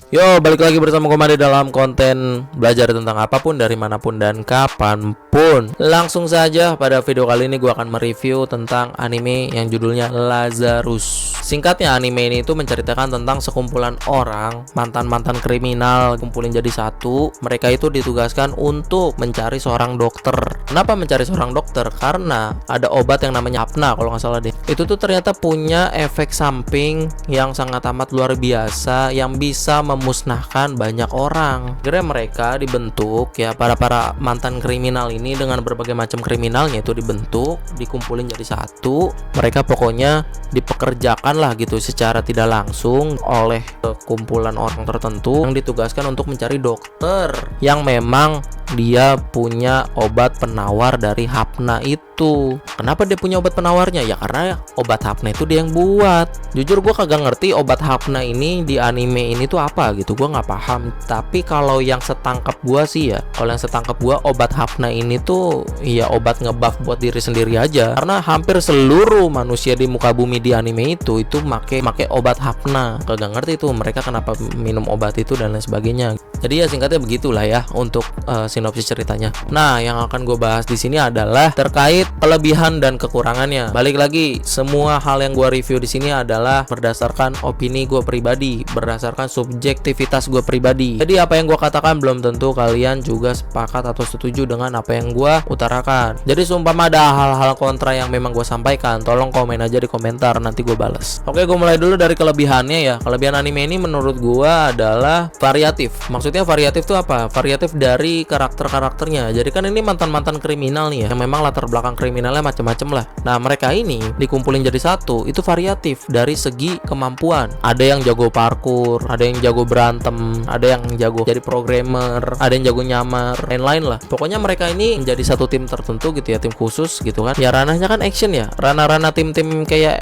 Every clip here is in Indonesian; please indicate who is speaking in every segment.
Speaker 1: Yo, balik lagi bersama gue di dalam konten belajar tentang apapun dari manapun dan kapanpun. Langsung saja pada video kali ini gue akan mereview tentang anime yang judulnya Lazarus. Singkatnya, anime ini itu menceritakan tentang sekumpulan orang mantan-mantan kriminal kumpulin jadi satu. Mereka itu ditugaskan untuk mencari seorang dokter. Kenapa mencari seorang dokter? Karena ada obat yang namanya hapna kalau nggak salah deh. Itu tuh ternyata punya efek samping yang sangat amat luar biasa yang bisa memusnahkan banyak orang. Akhirnya mereka dibentuk ya, para mantan kriminal ini dengan berbagai macam kriminalnya itu dibentuk, dikumpulin jadi satu. Mereka pokoknya dipekerjakan lah gitu secara tidak langsung oleh kumpulan orang tertentu yang ditugaskan untuk mencari dokter yang memang dia punya obat penawar dari hapna itu. Kenapa dia punya obat penawarnya? Ya karena obat hapna itu dia yang buat. Jujur gue kagak ngerti obat hapna ini di anime ini tuh apa gitu, gue nggak paham. Tapi kalau yang setangkap gue sih ya, kalau yang setangkap gue obat hapna ini tuh ya obat ngebuff buat diri sendiri aja. Karena hampir seluruh manusia di muka bumi di anime itu make obat hapna. Kagak ngerti tuh mereka kenapa minum obat itu dan lain sebagainya. Jadi ya singkatnya begitulah ya untuk sinopsis ceritanya. Nah, yang akan gue bahas di sini adalah terkait kelebihan dan kekurangannya. Balik lagi, semua hal yang gue review di sini adalah berdasarkan opini gue pribadi, berdasarkan subjektivitas gue pribadi. Jadi apa yang gue katakan belum tentu kalian juga sepakat atau setuju dengan apa yang gue utarakan. Jadi seumpama ada hal-hal kontra yang memang gue sampaikan, tolong komen aja di komentar, nanti gue balas. Oke, gue mulai dulu dari kelebihannya ya. Kelebihan anime ini menurut gue adalah variatif. Maksudnya variatif itu apa? Variatif dari karakternya. Jadi kan ini mantan-mantan kriminal nih ya, yang memang latar belakang kriminalnya macam-macam lah. Nah, mereka ini dikumpulin jadi satu, itu variatif dari segi kemampuan. Ada yang jago parkour, ada yang jago berantem, ada yang jago jadi programmer, ada yang jago nyamar, lain-lain lah. Pokoknya mereka ini menjadi satu tim tertentu gitu ya, tim khusus gitu kan. Ya ranahnya kan action ya. Ranah-ranah tim-tim kayak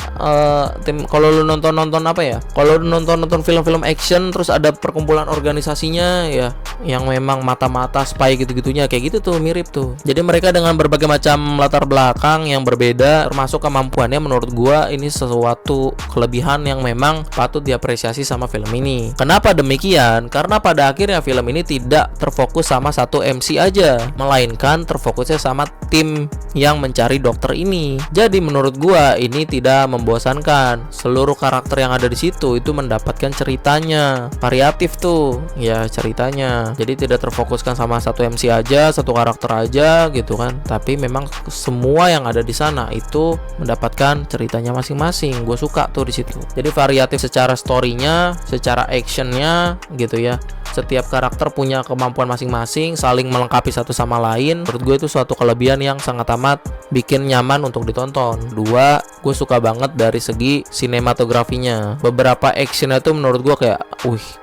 Speaker 1: tim, kalau lu nonton apa ya? Kalau lu nonton film-film action terus ada perkumpulan organisasinya ya, yang memang mata-mata spy gitu-gitunya kayak gitu tuh, mirip tuh. Jadi mereka dengan berbagai macam latar belakang yang berbeda, termasuk kemampuannya, menurut gua ini sesuatu kelebihan yang memang patut diapresiasi sama film ini. Kenapa demikian? Karena pada akhirnya film ini tidak terfokus sama satu MC aja, melainkan terfokusnya sama tim yang mencari dokter ini. Jadi menurut gua ini tidak membosankan. Seluruh karakter yang ada di situ itu mendapatkan ceritanya, variatif tuh ya ceritanya. Jadi tidak terfokuskan sama satu MC aja, satu karakter aja gitu kan. Tapi memang semua yang ada di sana itu mendapatkan ceritanya masing-masing. Gue suka tuh di situ. Jadi variatif secara story-nya, secara action-nya gitu ya. Setiap karakter punya kemampuan masing-masing, saling melengkapi satu sama lain. Menurut gue itu suatu kelebihan yang sangat amat bikin nyaman untuk ditonton. Dua, gue suka banget dari segi sinematografinya. Beberapa actionnya tuh menurut gue kayak,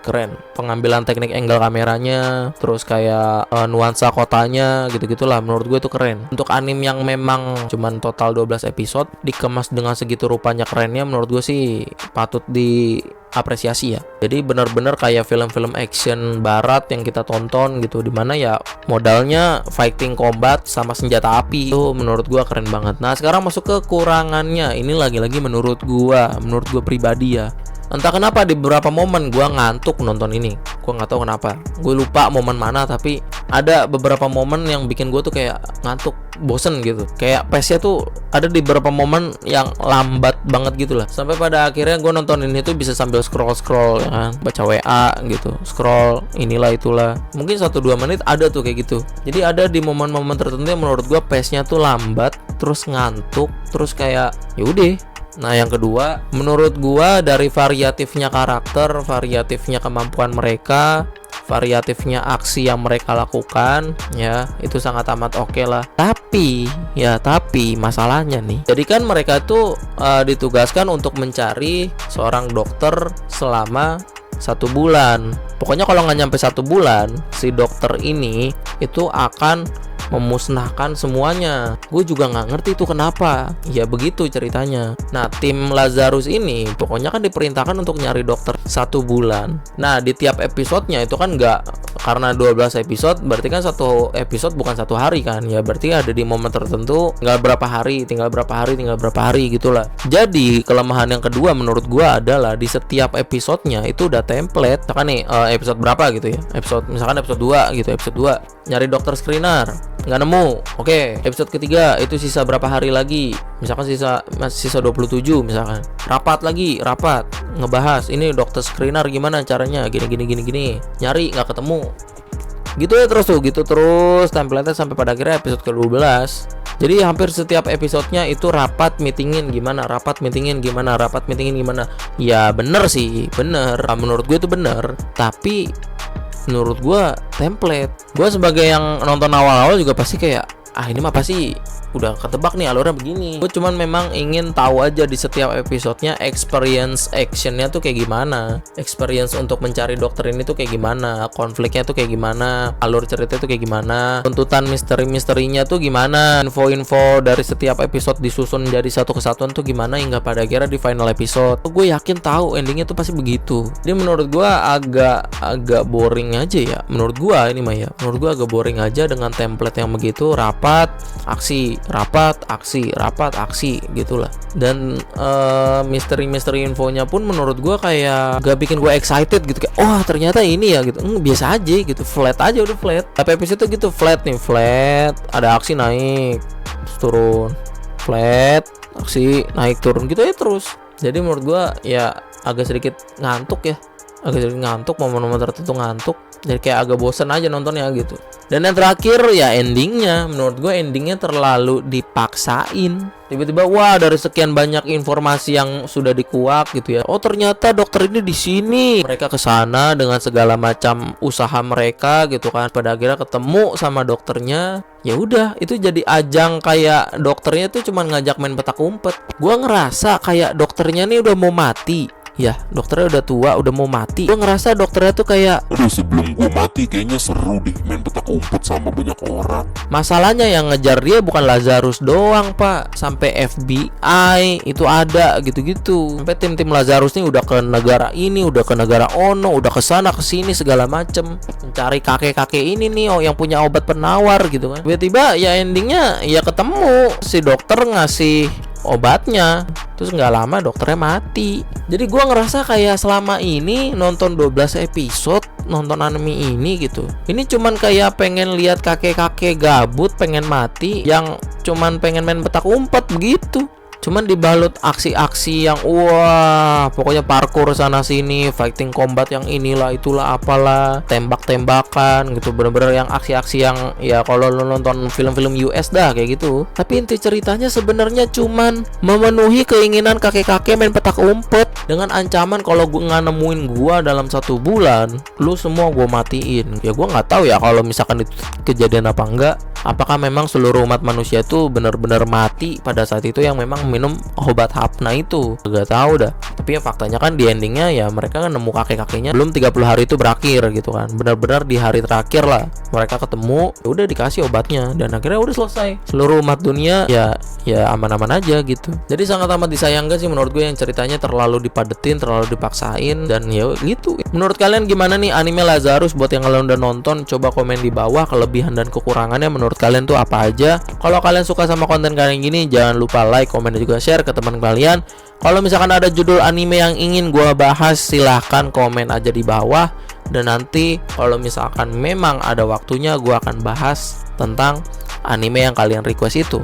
Speaker 1: keren. Pengambilan teknik angle kameranya, terus kayak nuansa kotanya gitu-gitulah. Menurut gue itu keren. Untuk anime yang memang cuman total 12 episode dikemas dengan segitu rupanya kerennya, menurut gue sih patut diapresiasi ya. Jadi benar-benar kayak film-film action barat yang kita tonton gitu, dimana ya modalnya fighting combat sama senjata api. Itu menurut gua keren banget. Nah, sekarang masuk ke kekurangannya. Ini lagi-lagi menurut gua pribadi ya. Entah kenapa di beberapa momen gue ngantuk nonton ini. Gue nggak tahu kenapa. Gue lupa momen mana, tapi ada beberapa momen yang bikin gue tuh kayak ngantuk, bosen gitu. Kayak pace-nya tuh ada di beberapa momen yang lambat banget gitu lah. Sampai pada akhirnya gue nonton ini tuh bisa sambil scroll ya kan, baca WA gitu, scroll inilah itulah. Mungkin 1-2 menit ada tuh kayak gitu. Jadi ada di momen-momen tertentu yang menurut gue pace-nya tuh lambat, terus ngantuk, terus kayak yaudah. Nah, yang kedua, menurut gua dari variatifnya karakter, variatifnya kemampuan mereka, variatifnya aksi yang mereka lakukan, ya itu sangat amat oke lah. Tapi masalahnya nih, jadi kan mereka tuh ditugaskan untuk mencari seorang dokter selama 1 bulan. Pokoknya kalau nggak nyampe 1 bulan, si dokter ini itu akan memusnahkan semuanya. Gue juga nggak ngerti itu kenapa. Ya begitu ceritanya. Nah, tim Lazarus ini pokoknya kan diperintahkan untuk nyari dokter 1 bulan. Nah, di tiap episodenya itu kan nggak, karena 12 episode berarti kan satu episode bukan 1 hari kan. Ya berarti ada di momen tertentu tinggal berapa hari gitulah. Jadi kelemahan yang kedua menurut gue adalah di setiap episodenya itu udah template. Misalkan nih episode berapa gitu ya, misalkan episode 2 gitu, episode 2 nyari dokter screener nggak nemu. Oke, episode ketiga itu sisa berapa hari lagi, misalkan masih sisa 27 misalkan. Rapat ngebahas ini dokter screener gimana caranya, gini, nyari nggak ketemu. Gitu ya terus template-nya sampai pada akhirnya episode ke-12. Jadi hampir setiap episodenya itu rapat meetingin gimana. Ya bener sih, menurut gue itu bener. Tapi menurut gue template. Gue sebagai yang nonton awal-awal juga pasti kayak, ini mah pasti udah ketebak nih alurnya begini. Gue cuman memang ingin tahu aja di setiap episodenya experience actionnya tuh kayak gimana, experience untuk mencari dokter ini tuh kayak gimana, konfliknya tuh kayak gimana, alur cerita tuh kayak gimana, tuntutan misteri-misterinya tuh gimana, info-info dari setiap episode disusun jadi satu kesatuan tuh gimana hingga pada akhirnya di final episode. Gue yakin tahu endingnya tuh pasti begitu. Jadi menurut gue agak boring aja ya. Menurut gue agak boring aja dengan template yang begitu, rapat aksi gitulah. Dan misteri infonya pun menurut gue kayak gak bikin gue excited gitu, kayak ternyata ini ya gitu. Biasa aja gitu, flat aja, udah flat. Tapi episode gitu flat, ada aksi naik turun, flat aksi naik turun gitu ya terus. Jadi menurut gue ya agak sedikit ngantuk, momen-momen tertentu ngantuk. Jadi kayak agak bosen aja nontonnya gitu. Dan yang terakhir ya endingnya. Menurut gue endingnya terlalu dipaksain. Tiba-tiba dari sekian banyak informasi yang sudah dikuak gitu ya. Ternyata dokter ini di sini. Mereka kesana dengan segala macam usaha mereka gitu kan. Pada akhirnya ketemu sama dokternya. Ya udah, itu jadi ajang kayak dokternya tuh cuma ngajak main petak umpet. Gue ngerasa kayak dokternya nih udah mau mati. Ya, dokternya udah tua, udah mau mati. Gue ngerasa dokternya tuh kayak,
Speaker 2: sebelum gue mati kayaknya seru deh main petak umpet sama banyak orang.
Speaker 1: Masalahnya yang ngejar dia bukan Lazarus doang, Pak. Sampai FBI itu ada gitu-gitu. Sampai tim-tim Lazarus nih udah ke negara ini, udah ke negara Ono, udah ke sana ke sini segala macem, mencari kakek-kakek ini nih yang punya obat penawar gitu kan. Tiba-tiba ya endingnya ya ketemu si dokter ngasih obatnya, terus nggak lama dokternya mati. Jadi gue ngerasa kayak selama ini nonton 12 episode nonton anime ini gitu, ini cuman kayak pengen lihat kakek-kakek gabut pengen mati yang cuman pengen main petak umpet begitu. Cuman dibalut aksi-aksi yang pokoknya parkour sana sini, fighting combat yang inilah itulah apalah, tembak-tembakan gitu, bener-bener yang aksi-aksi yang ya kalau lo nonton film-film US dah kayak gitu. Tapi inti ceritanya sebenarnya cuman memenuhi keinginan kakek-kakek main petak umpet dengan ancaman kalau gue nggak nemuin gua dalam 1 bulan, lu semua gua matiin. Ya gua nggak tahu ya kalau misalkan itu kejadian apa enggak. Apakah memang seluruh umat manusia itu benar-benar mati pada saat itu yang memang minum obat hapna itu? Gak tahu dah. Tapi ya faktanya kan di endingnya ya mereka kan nemu kakek-kakeknya belum 30 hari itu berakhir gitu kan. Benar-benar di hari terakhir lah mereka ketemu, ya udah dikasih obatnya dan akhirnya udah selesai. Seluruh umat dunia ya aman-aman aja gitu. Jadi sangat amat disayangkan sih menurut gue yang ceritanya terlalu dipadetin, terlalu dipaksain dan ya gitu. Menurut kalian gimana nih anime Lazarus? Buat yang kalian udah nonton, coba komen di bawah kelebihan dan kekurangannya menurut kalian tuh apa aja. Kalau kalian suka sama konten kalian gini, jangan lupa like, komen dan juga share ke teman kalian. Kalau misalkan ada judul anime yang ingin gue bahas, silahkan komen aja di bawah. Dan nanti kalau misalkan memang ada waktunya, gue akan bahas tentang anime yang kalian request itu.